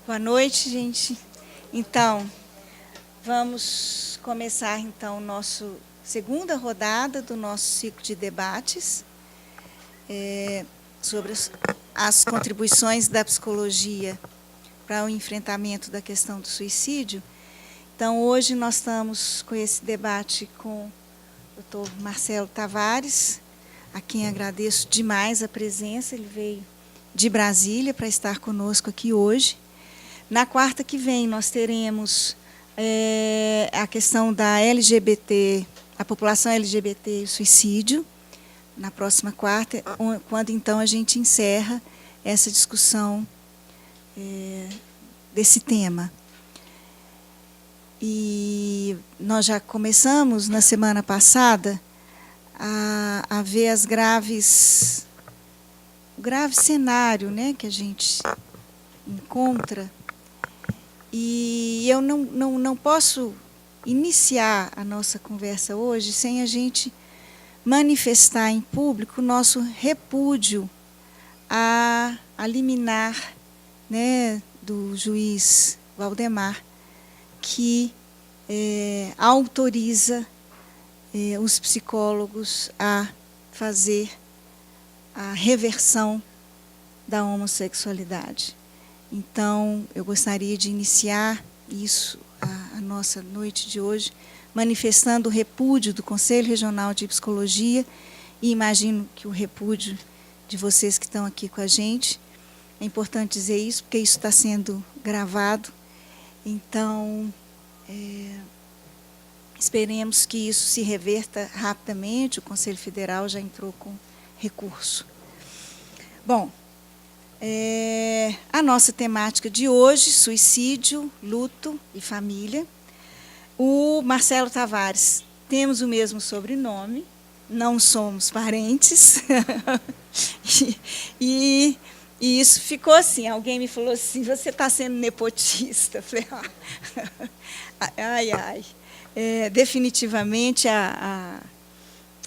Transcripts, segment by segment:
Boa noite, gente. Então, vamos começar então nossa segunda rodada do nosso ciclo de debates sobre as contribuições da psicologia para o enfrentamento da questão do suicídio. Então, hoje nós estamos com esse debate com o Dr. Marcelo Tavares, a quem agradeço demais a presença. Ele veio de Brasília para estar conosco aqui hoje. Na quarta que vem, nós teremos a questão da LGBT, a população LGBT e o suicídio, na próxima quarta, quando então a gente encerra essa discussão desse tema. E nós já começamos, na semana passada, a ver o grave cenário, né, que a gente encontra. E eu não posso iniciar a nossa conversa hoje sem a gente manifestar em público o nosso repúdio à liminar, né, do juiz Valdemar, que autoriza os psicólogos a fazer a reversão da homossexualidade. Então, eu gostaria de iniciar isso, a nossa noite de hoje, manifestando o repúdio do Conselho Regional de Psicologia, e imagino que o repúdio de vocês que estão aqui com a gente. É importante dizer isso, porque isso está sendo gravado. Então, esperemos que isso se reverta rapidamente. O Conselho Federal já entrou com recurso. Bom, a nossa temática de hoje, suicídio, luto e família. O Marcelo Tavares, temos o mesmo sobrenome, não somos parentes. e isso ficou assim, alguém me falou assim, você está sendo nepotista. Eu falei, ai. Definitivamente,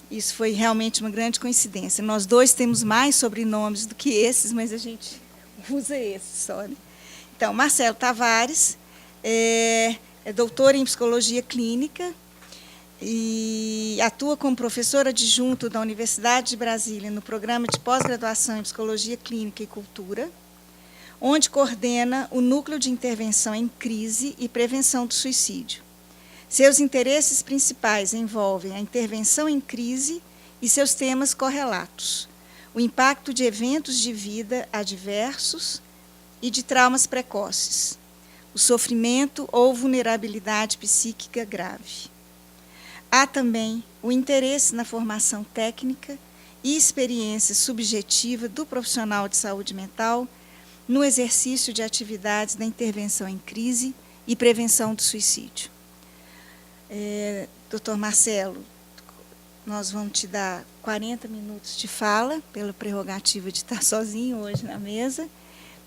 isso foi realmente uma grande coincidência. Nós dois temos mais sobrenomes do que esses, mas a gente usa esses só, né? Então, Marcelo Tavares é doutor em psicologia clínica e atua como professor adjunto da Universidade de Brasília no programa de pós-graduação em psicologia clínica e cultura, onde coordena o núcleo de intervenção em crise e prevenção do suicídio. Seus interesses principais envolvem a intervenção em crise e seus temas correlatos, o impacto de eventos de vida adversos e de traumas precoces, o sofrimento ou vulnerabilidade psíquica grave. Há também o interesse na formação técnica e experiência subjetiva do profissional de saúde mental no exercício de atividades da intervenção em crise e prevenção do suicídio. Doutor Marcelo, nós vamos te dar 40 minutos de fala, pela prerrogativa de estar sozinho hoje na mesa,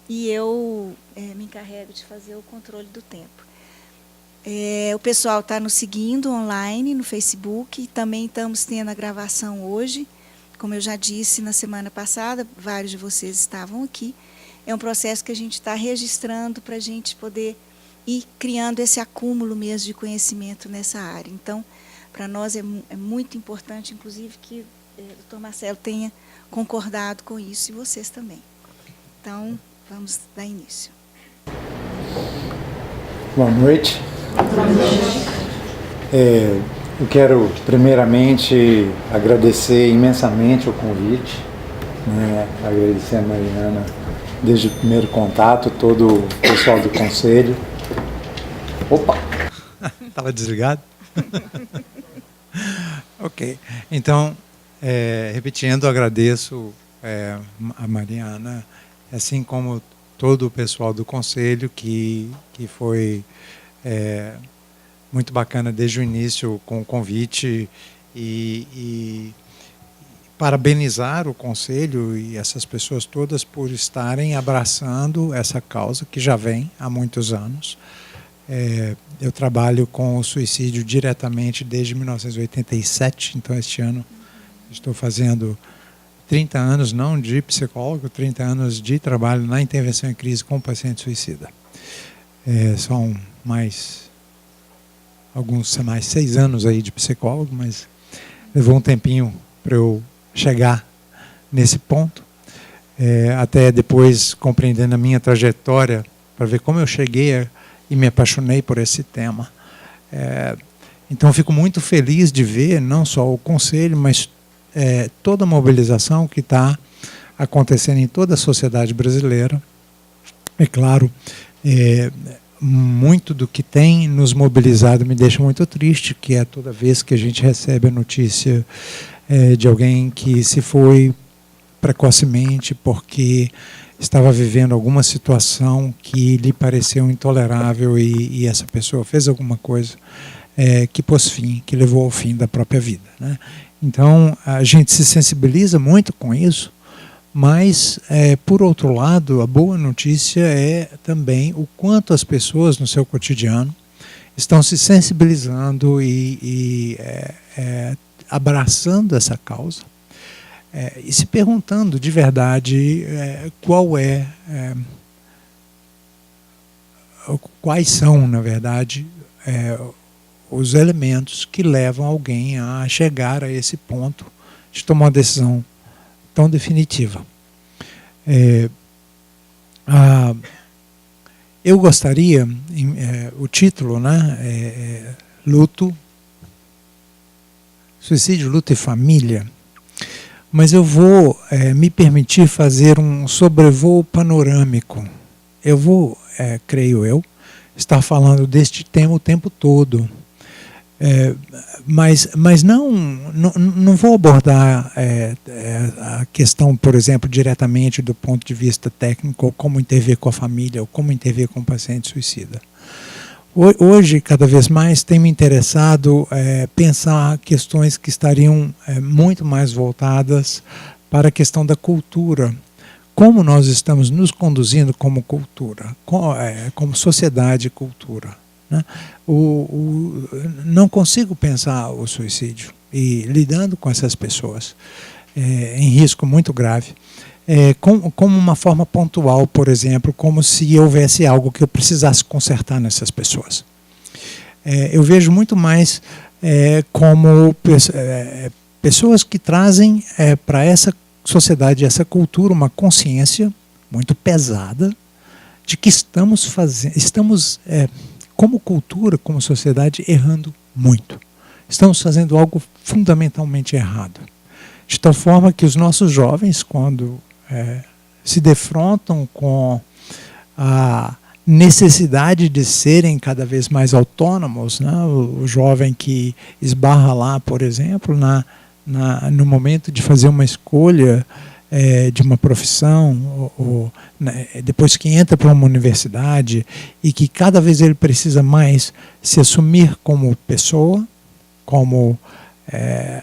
e eu me encarrego de fazer o controle do tempo. O pessoal está nos seguindo online, no Facebook, e também estamos tendo a gravação hoje. Como eu já disse na semana passada, vários de vocês estavam aqui. É um processo que a gente está registrando para a gente poder ir criando esse acúmulo mesmo de conhecimento nessa área. Então, para nós é muito importante, inclusive, que o doutor Marcelo tenha concordado com isso, e vocês também. Então, vamos dar início. Boa noite. Eu quero, primeiramente, agradecer imensamente o convite, né? Agradecer a Mariana desde o primeiro contato, todo o pessoal do Conselho. Opa! Estava desligado? Ok. Então, repetindo, agradeço a Mariana, assim como todo o pessoal do Conselho, que foi muito bacana desde o início com o convite, e parabenizar o Conselho e essas pessoas todas por estarem abraçando essa causa que já vem há muitos anos. Eu trabalho com o suicídio diretamente desde 1987, então este ano estou fazendo 30 anos, não de psicólogo, 30 anos de trabalho na intervenção em crise com paciente suicida. São mais 6 anos aí de psicólogo, mas levou um tempinho para eu chegar nesse ponto. Até depois compreendendo a minha trajetória, para ver como eu cheguei e me apaixonei por esse tema. Então, fico muito feliz de ver, não só o Conselho, mas toda a mobilização que está acontecendo em toda a sociedade brasileira. É claro, muito do que tem nos mobilizado me deixa muito triste, que é toda vez que a gente recebe a notícia de alguém que se foi precocemente porque estava vivendo alguma situação que lhe pareceu intolerável e essa pessoa fez alguma coisa que pôs fim, que levou ao fim da própria vida, né? Então, a gente se sensibiliza muito com isso, mas, por outro lado, a boa notícia é também o quanto as pessoas no seu cotidiano estão se sensibilizando e abraçando essa causa e se perguntando de verdade quais são, na verdade, os elementos que levam alguém a chegar a esse ponto de tomar uma decisão tão definitiva. Eu gostaria, o título, né, luto, suicídio, luto e família, mas eu vou me permitir fazer um sobrevoo panorâmico. Eu vou, creio eu, estar falando deste tema o tempo todo. Mas não vou abordar a questão, por exemplo, diretamente do ponto de vista técnico, ou como intervir com a família, ou como intervir com o paciente suicida. Hoje, cada vez mais, tem me interessado pensar questões que estariam muito mais voltadas para a questão da cultura. Como nós estamos nos conduzindo como cultura, como sociedade e cultura. Né? Não consigo pensar o suicídio e lidando com essas pessoas em risco muito grave, como uma forma pontual, por exemplo, como se houvesse algo que eu precisasse consertar nessas pessoas. Eu vejo muito mais como pessoas que trazem para essa sociedade, essa cultura, uma consciência muito pesada de que estamos como cultura, como sociedade, errando muito. Estamos fazendo algo fundamentalmente errado. De tal forma que os nossos jovens, quando se defrontam com a necessidade de serem cada vez mais autônomos, né? O jovem que esbarra lá, por exemplo, no momento de fazer uma escolha de uma profissão, depois que entra para uma universidade e que cada vez ele precisa mais se assumir como pessoa, como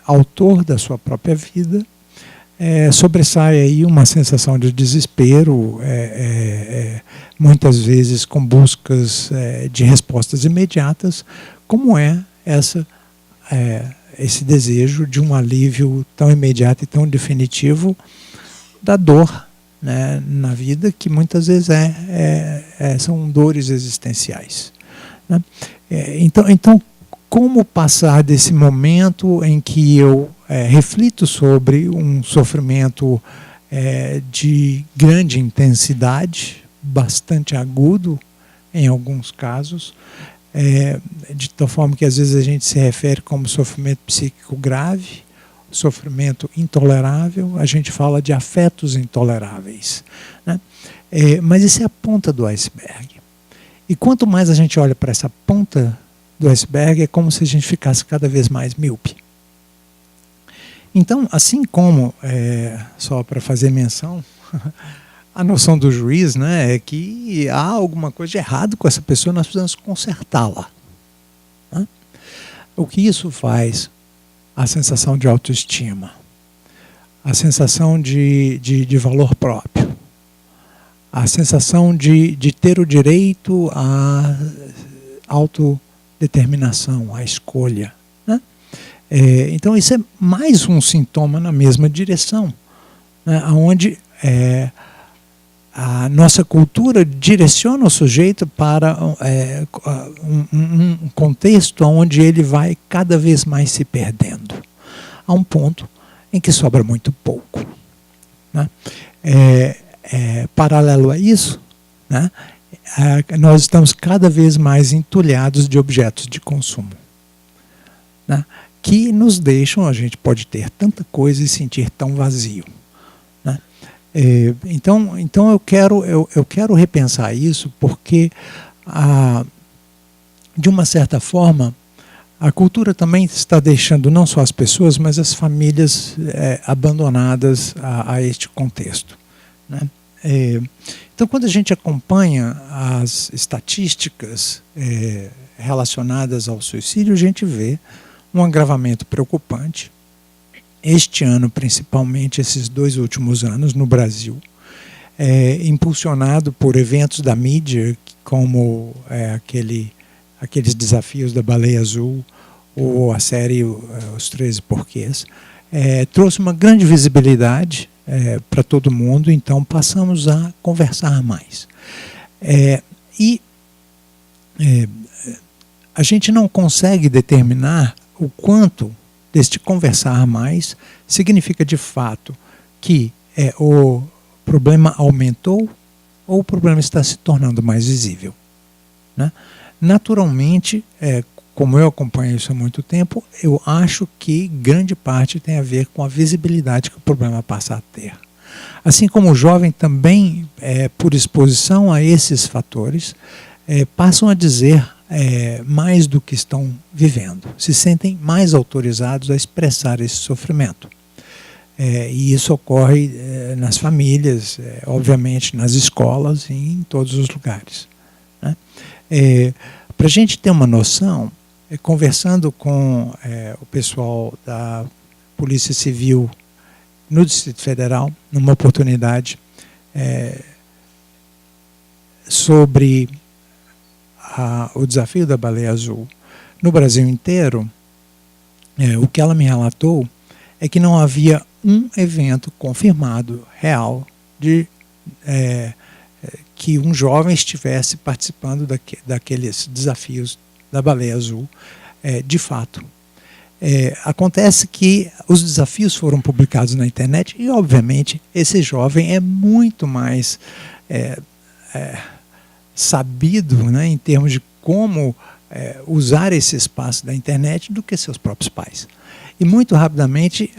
autor da sua própria vida, sobressai aí uma sensação de desespero, muitas vezes com buscas de respostas imediatas, como esse desejo de um alívio tão imediato e tão definitivo da dor, né, na vida, que muitas vezes são dores existenciais. Né? Então, como passar desse momento em que eu reflito sobre um sofrimento de grande intensidade, bastante agudo em alguns casos, de tal forma que às vezes a gente se refere como sofrimento psíquico grave, sofrimento intolerável, a gente fala de afetos intoleráveis. Né? Mas isso é a ponta do iceberg. E quanto mais a gente olha para essa ponta do iceberg, é como se a gente ficasse cada vez mais míope. Então, assim como, só para fazer menção, a noção do juiz, né, é que há alguma coisa de errado com essa pessoa, nós precisamos consertá-la. Né? O que isso faz? A sensação de autoestima, a sensação de valor próprio, a sensação de ter o direito à autodeterminação, à escolha. Né? Então, isso é mais um sintoma na mesma direção, né, onde a nossa cultura direciona o sujeito para um contexto onde ele vai cada vez mais se perdendo, a um ponto em que sobra muito pouco, né? Paralelo a isso, né, nós estamos cada vez mais entulhados de objetos de consumo, né, que nos deixam, a gente pode ter tanta coisa e sentir tão vazio, né? Então eu quero repensar isso, porque de uma certa forma a cultura também está deixando não só as pessoas, mas as famílias abandonadas a este contexto, né? Então, quando a gente acompanha as estatísticas relacionadas ao suicídio, a gente vê um agravamento preocupante. Este ano, principalmente, esses 2 últimos anos no Brasil, impulsionado por eventos da mídia, como aqueles desafios da Baleia Azul, ou a série Os 13 Porquês, trouxe uma grande visibilidade para todo mundo, então passamos a conversar mais. A gente não consegue determinar o quanto deste conversar mais significa de fato que o problema aumentou ou o problema está se tornando mais visível, né? Naturalmente, como eu acompanho isso há muito tempo, eu acho que grande parte tem a ver com a visibilidade que o problema passa a ter. Assim como o jovem também, por exposição a esses fatores, passam a dizer mais do que estão vivendo, se sentem mais autorizados a expressar esse sofrimento. E isso ocorre nas famílias, obviamente nas escolas e em todos os lugares, né? Para a gente ter uma noção, conversando com o pessoal da Polícia Civil no Distrito Federal, numa oportunidade sobre o desafio da Baleia Azul no Brasil inteiro, o que ela me relatou é que não havia um evento confirmado, real, de que um jovem estivesse participando daqueles desafios da Baleia Azul, de fato. Acontece que os desafios foram publicados na internet e, obviamente, esse jovem é muito mais sabido, né, em termos de como usar esse espaço da internet do que seus próprios pais. E muito rapidamente,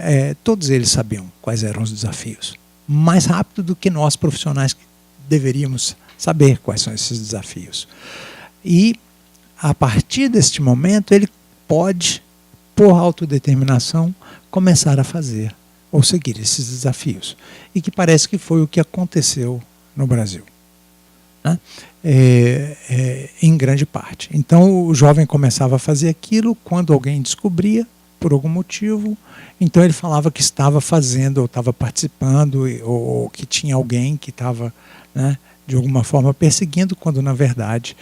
todos eles sabiam quais eram os desafios. Mais rápido do que nós, profissionais, que deveríamos saber quais são esses desafios. E, a partir deste momento, ele pode, por autodeterminação, começar a fazer ou seguir esses desafios. E que parece que foi o que aconteceu no Brasil, né? Em grande parte. Então, o jovem começava a fazer aquilo quando alguém descobria, por algum motivo, então ele falava que estava fazendo, ou estava participando, ou que tinha alguém que estava, né, de alguma forma perseguindo, quando na verdade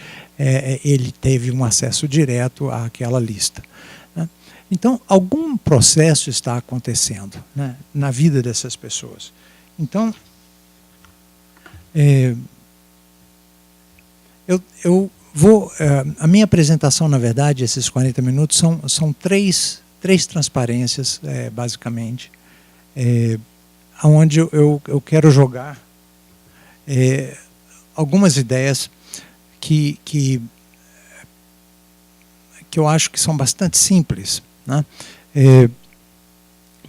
ele teve um acesso direto àquela lista, né? Então, algum processo está acontecendo, né, na vida dessas pessoas. Então, eu vou... a minha apresentação, na verdade, esses 40 minutos, são três transparências, basicamente, onde eu quero jogar algumas ideias que eu acho que são bastante simples, né?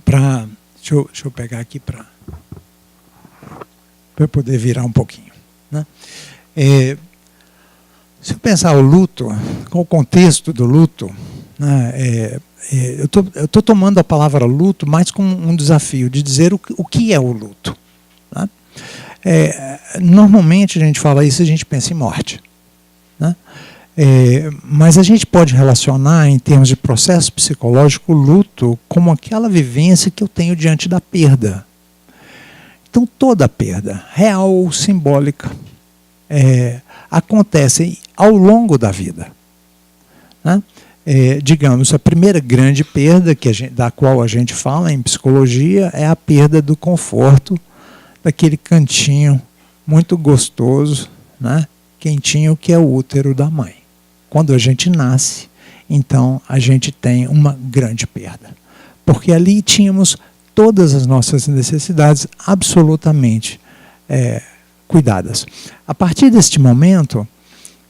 Deixa eu pegar aqui para eu poder virar um pouquinho, né? Se eu pensar o luto, com o contexto do luto, né, eu estou tomando a palavra luto mais como um desafio de dizer o que é o luto, né? Normalmente a gente fala isso e a gente pensa em morte, né? Mas a gente pode relacionar, em termos de processo psicológico, o luto como aquela vivência que eu tenho diante da perda. Então, toda perda, real ou simbólica, acontece ao longo da vida, né? Digamos, a primeira grande perda da qual a gente fala em psicologia é a perda do conforto daquele cantinho muito gostoso, né? Quentinho, que é o útero da mãe. Quando a gente nasce, então a gente tem uma grande perda. Porque ali tínhamos todas as nossas necessidades absolutamente cuidadas. A partir deste momento,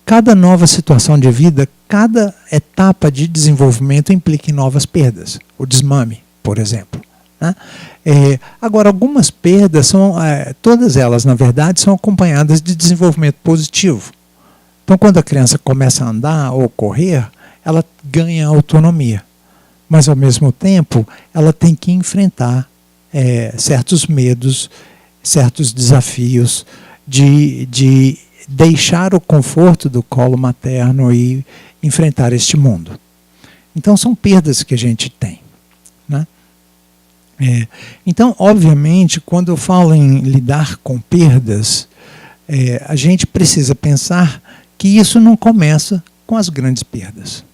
cada nova situação de vida, cada etapa de desenvolvimento implica em novas perdas. O desmame, por exemplo. Né? Agora, algumas perdas, todas elas, na verdade, são acompanhadas de desenvolvimento positivo. Então, quando a criança começa a andar ou correr, ela ganha autonomia. Mas, ao mesmo tempo, ela tem que enfrentar certos medos, certos desafios de deixar o conforto do colo materno e enfrentar este mundo. Então, são perdas que a gente tem. Né? Então, obviamente, quando eu falo em lidar com perdas, a gente precisa pensar que isso não começa com as grandes perdas.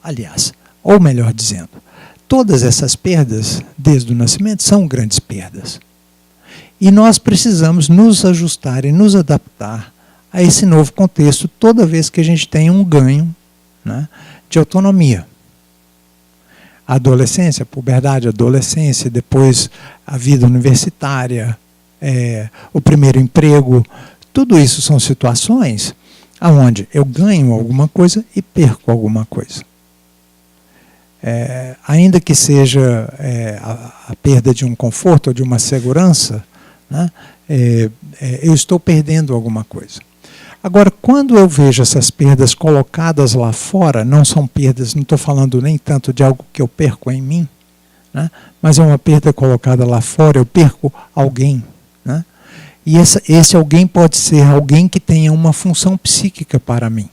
Aliás, ou melhor dizendo, todas essas perdas, desde o nascimento, são grandes perdas. E nós precisamos nos ajustar e nos adaptar a esse novo contexto toda vez que a gente tem um ganho, né, de autonomia. A adolescência, a puberdade, a adolescência, depois a vida universitária, o primeiro emprego, tudo isso são situações onde eu ganho alguma coisa e perco alguma coisa. Ainda que seja a perda de um conforto ou de uma segurança, né, eu estou perdendo alguma coisa. Agora, quando eu vejo essas perdas colocadas lá fora, não são perdas, não estou falando nem tanto de algo que eu perco em mim, né, mas é uma perda colocada lá fora, eu perco alguém. Né, e esse alguém pode ser alguém que tenha uma função psíquica para mim.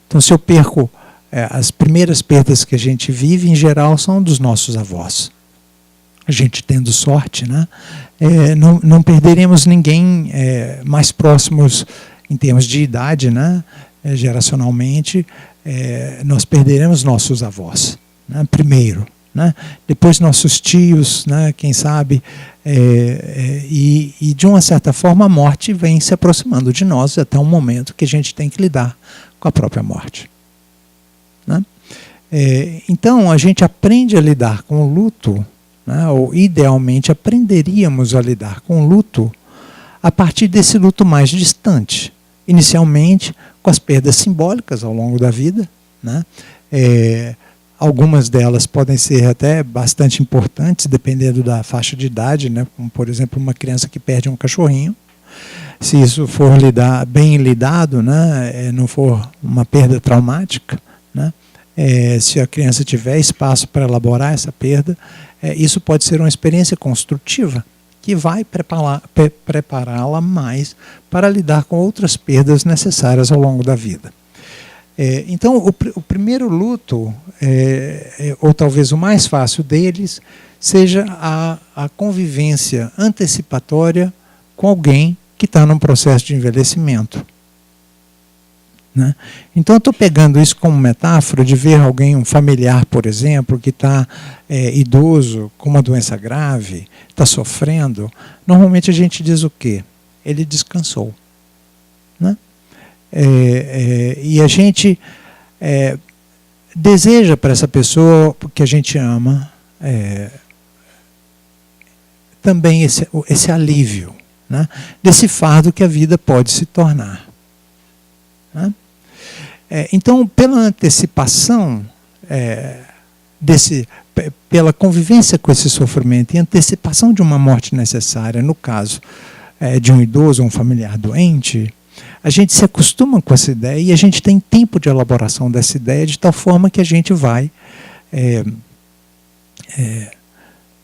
Então, se eu perco, as primeiras perdas que a gente vive, em geral, são dos nossos avós. A gente tendo sorte, né, não perderemos ninguém mais próximos em termos de idade, né, geracionalmente, nós perderemos nossos avós, né, primeiro. Né, depois nossos tios, né, quem sabe, e de uma certa forma a morte vem se aproximando de nós até um momento que a gente tem que lidar com a própria morte. Né? Então a gente aprende a lidar com o luto, né, ou idealmente aprenderíamos a lidar com o luto a partir desse luto mais distante, inicialmente com as perdas simbólicas ao longo da vida, né? Algumas delas podem ser até bastante importantes, dependendo da faixa de idade, né? Como, por exemplo, uma criança que perde um cachorrinho. Se isso for bem lidado, né? Não for uma perda traumática, né? Se a criança tiver espaço para elaborar essa perda, isso pode ser uma experiência construtiva que vai prepará-la mais para lidar com outras perdas necessárias ao longo da vida. Então, o primeiro luto, ou talvez o mais fácil deles, seja a convivência antecipatória com alguém que está num processo de envelhecimento. Né? Então, eu estou pegando isso como metáfora de ver alguém, um familiar, por exemplo, que está idoso, com uma doença grave, está sofrendo. Normalmente a gente diz o quê? Ele descansou. Né? E a gente deseja para essa pessoa que a gente ama também esse alívio, né, desse fardo que a vida pode se tornar. Né? Então, pela antecipação, pela convivência com esse sofrimento e antecipação de uma morte necessária, no caso de um idoso ou um familiar doente, a gente se acostuma com essa ideia e a gente tem tempo de elaboração dessa ideia de tal forma que a gente vai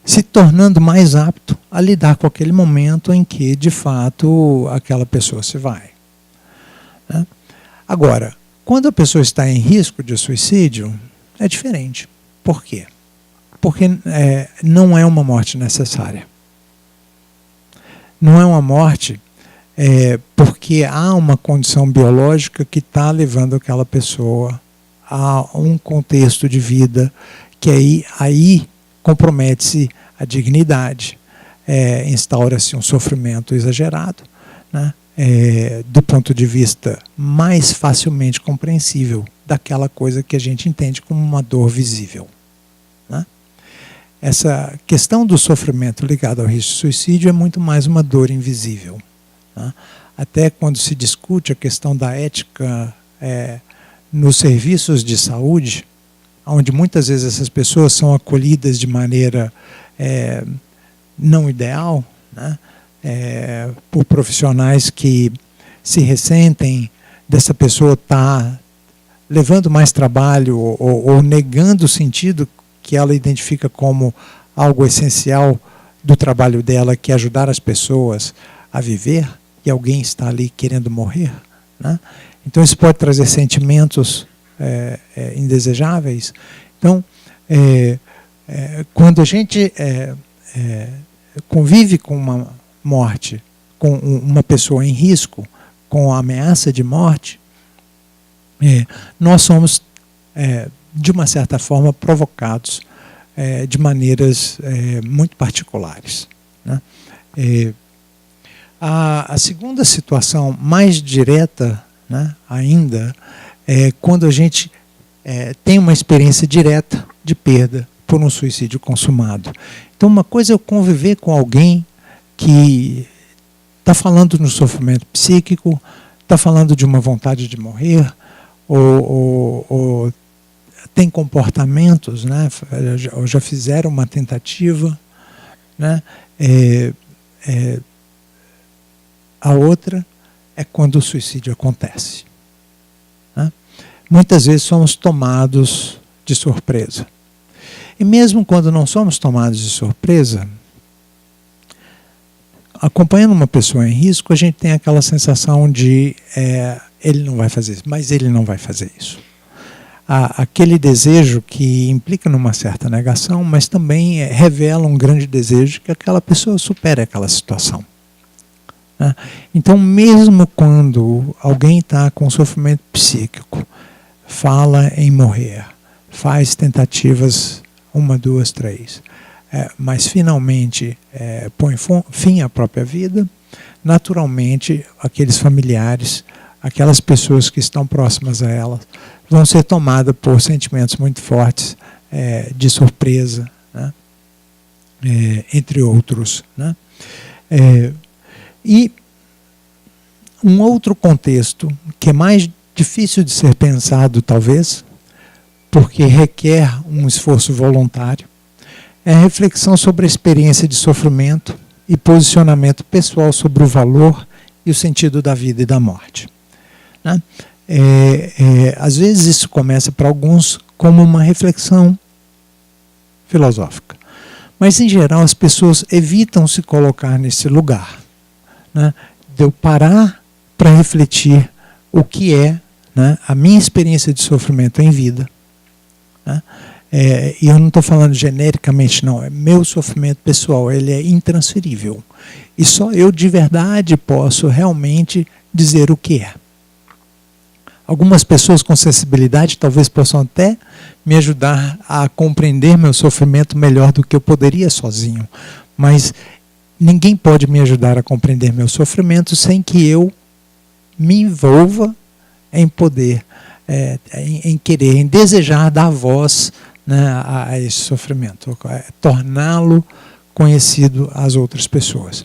se tornando mais apto a lidar com aquele momento em que, de fato, aquela pessoa se vai. Né? Agora, quando a pessoa está em risco de suicídio, é diferente. Por quê? Porque não é uma morte necessária. Não é uma morte porque há uma condição biológica que está levando aquela pessoa a um contexto de vida que aí compromete-se a dignidade, instaura-se um sofrimento exagerado, né, do ponto de vista mais facilmente compreensível daquela coisa que a gente entende como uma dor visível, né? Essa questão do sofrimento ligado ao risco de suicídio é muito mais uma dor invisível, né? Até quando se discute a questão da ética nos serviços de saúde, onde muitas vezes essas pessoas são acolhidas de maneira não ideal, né, por profissionais que se ressentem dessa pessoa estar levando mais trabalho ou negando o sentido que ela identifica como algo essencial do trabalho dela, que é ajudar as pessoas a viver, e alguém está ali querendo morrer, né? Então isso pode trazer sentimentos indesejáveis. Então, quando a gente convive com uma morte, com uma pessoa em risco, com a ameaça de morte, nós somos, de uma certa forma, provocados de maneiras muito particulares, né? A segunda situação mais direta, né, ainda, é quando a gente tem uma experiência direta de perda por um suicídio consumado. Então, uma coisa é eu conviver com alguém que está falando no sofrimento psíquico, está falando de uma vontade de morrer, ou tem comportamentos, né, ou já fizeram uma tentativa, né? A outra é quando o suicídio acontece, né? Muitas vezes somos tomados de surpresa. E mesmo quando não somos tomados de surpresa, acompanhando uma pessoa em risco, a gente tem aquela sensação de ele não vai fazer isso, mas ele não vai fazer isso. Aquele desejo que implica numa certa negação, mas também revela um grande desejo que aquela pessoa supere aquela situação, né? Então, mesmo quando alguém está com sofrimento psíquico, fala em morrer, faz tentativas 1, 2, 3, mas finalmente põe fim à própria vida, naturalmente aqueles familiares, aquelas pessoas que estão próximas a ela, vão ser tomadas por sentimentos muito fortes de surpresa, né? Entre outros, né? E um outro contexto que é mais difícil de ser pensado, talvez, porque requer um esforço voluntário, é a reflexão sobre a experiência de sofrimento e posicionamento pessoal sobre o valor e o sentido da vida e da morte, né? Às vezes isso começa para alguns como uma reflexão filosófica, mas em geral as pessoas evitam se colocar nesse lugar, né, de eu parar para refletir o que é, né, a minha experiência de sofrimento em vida, né? E eu não estou falando genericamente, não, é meu sofrimento pessoal, ele é intransferível, e só eu de verdade posso realmente dizer o que é. Algumas pessoas com sensibilidade talvez possam até me ajudar a compreender meu sofrimento melhor do que eu poderia sozinho. Mas ninguém pode me ajudar a compreender meu sofrimento sem que eu me envolva em poder, em querer, em desejar dar voz, né, a esse sofrimento, torná-lo conhecido às outras pessoas.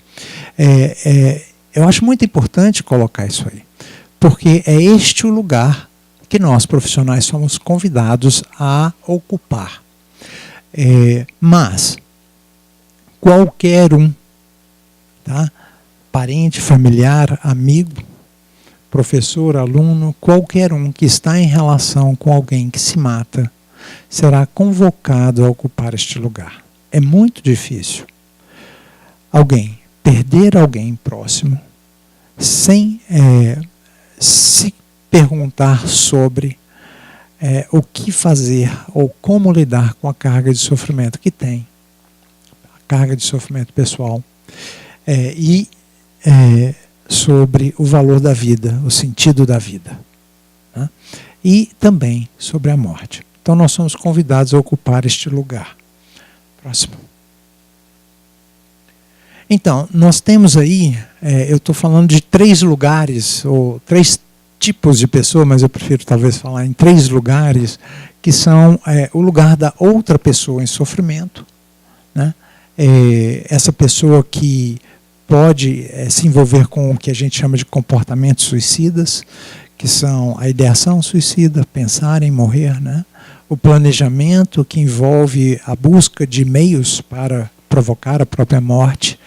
Eu acho muito importante colocar isso aí, porque é este o lugar que nós, profissionais, somos convidados a ocupar. Mas, qualquer um, tá? Parente, familiar, amigo, professor, aluno, qualquer um que está em relação com alguém que se mata, será convocado a ocupar este lugar. É muito difícil perder alguém próximo, sem se perguntar sobre o que fazer ou como lidar com a carga de sofrimento que tem, a carga de sofrimento pessoal, e sobre o valor da vida, o sentido da vida, né? E também sobre a morte. Então nós somos convidados a ocupar este lugar. Próximo. Então, nós temos aí, eu estou falando de 3 lugares, ou 3 tipos de pessoa, mas eu prefiro talvez falar em 3 lugares, que são o lugar da outra pessoa em sofrimento, né? Essa pessoa que pode se envolver com o que a gente chama de comportamentos suicidas, que são a ideação suicida, pensar em morrer, né? O planejamento, que envolve a busca de meios para provocar a própria morte,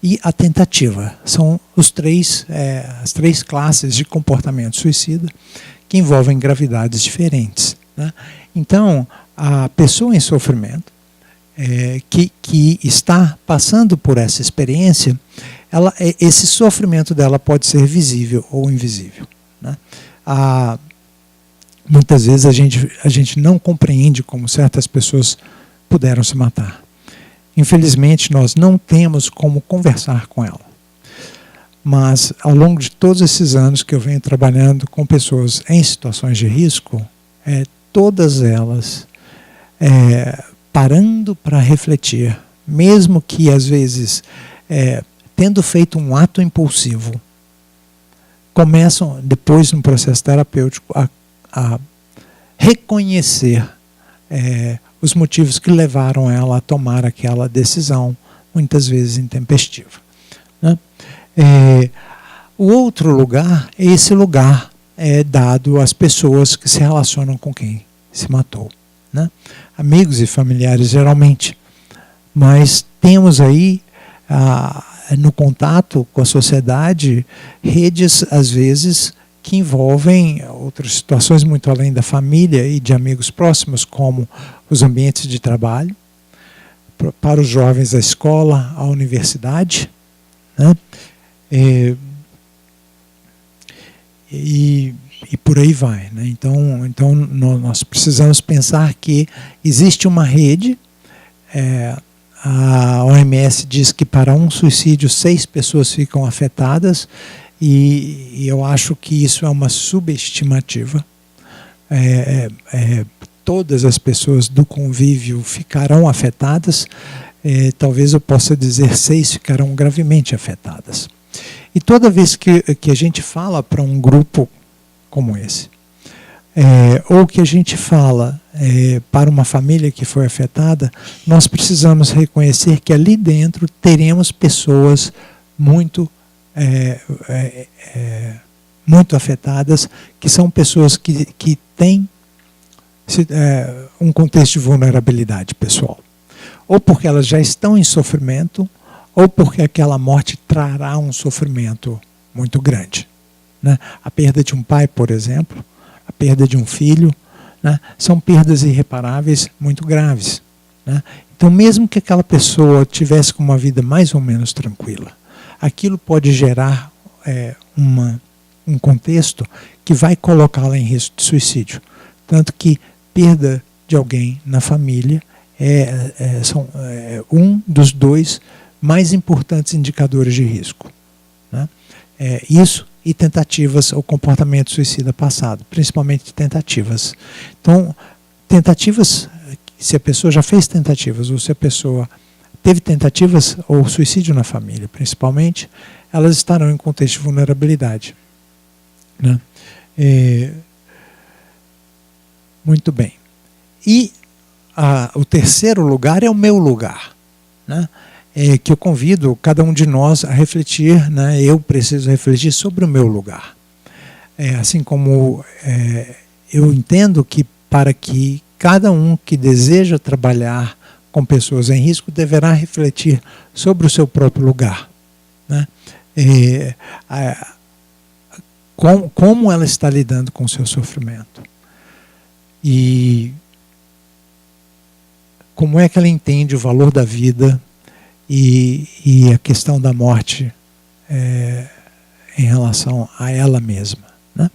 e a tentativa. São as 3 classes de comportamento suicida que envolvem gravidades diferentes, né? Então, a pessoa em sofrimento, que está passando por essa experiência, esse sofrimento dela pode ser visível ou invisível, né? Muitas vezes a gente não compreende como certas pessoas puderam se matar. Infelizmente, nós não temos como conversar com ela. Mas, ao longo de todos esses anos que eu venho trabalhando com pessoas em situações de risco, todas elas parando para refletir, mesmo que, às vezes, tendo feito um ato impulsivo, começam, depois, no processo terapêutico, a reconhecer os motivos que levaram ela a tomar aquela decisão, muitas vezes intempestiva, né? O outro lugar é esse lugar dado às pessoas que se relacionam com quem se matou, né? Amigos e familiares, geralmente. Mas temos aí, no contato com a sociedade, redes, às vezes, que envolvem outras situações muito além da família e de amigos próximos, como os ambientes de trabalho, para os jovens a escola, a universidade, né? E por aí vai, né? Então nós precisamos pensar que existe uma rede. A OMS diz que para um suicídio 6 pessoas ficam afetadas, e eu acho que isso é uma subestimativa. Todas as pessoas do convívio ficarão afetadas, talvez eu possa dizer 6 ficarão gravemente afetadas. E toda vez que a gente fala para um grupo como esse, ou que a gente fala para uma família que foi afetada, nós precisamos reconhecer que ali dentro teremos pessoas muito afetadas, que são pessoas que têm um contexto de vulnerabilidade pessoal. Ou porque elas já estão em sofrimento, ou porque aquela morte trará um sofrimento muito grande, né? A perda de um pai, por exemplo, a perda de um filho, né? São perdas irreparáveis muito graves, né? Então, mesmo que aquela pessoa tivesse com uma vida mais ou menos tranquila, aquilo pode gerar um contexto que vai colocá-la em risco de suicídio. Tanto que perda de alguém na família são um dos 2 mais importantes indicadores de risco, né? Isso e tentativas ou comportamento suicida passado, principalmente tentativas. Então, tentativas, se a pessoa já fez tentativas, ou se a pessoa teve tentativas, ou suicídio na família, principalmente, elas estarão em contexto de vulnerabilidade, né? Muito bem. E o terceiro lugar é o meu lugar, né? Que eu convido cada um de nós a refletir, né? Eu preciso refletir sobre o meu lugar. Assim como eu entendo que para que cada um que deseja trabalhar com pessoas em risco deverá refletir sobre o seu próprio lugar, né? Como ela está lidando com o seu sofrimento. E como é que ela entende o valor da vida e a questão da morte em relação a ela mesma, né?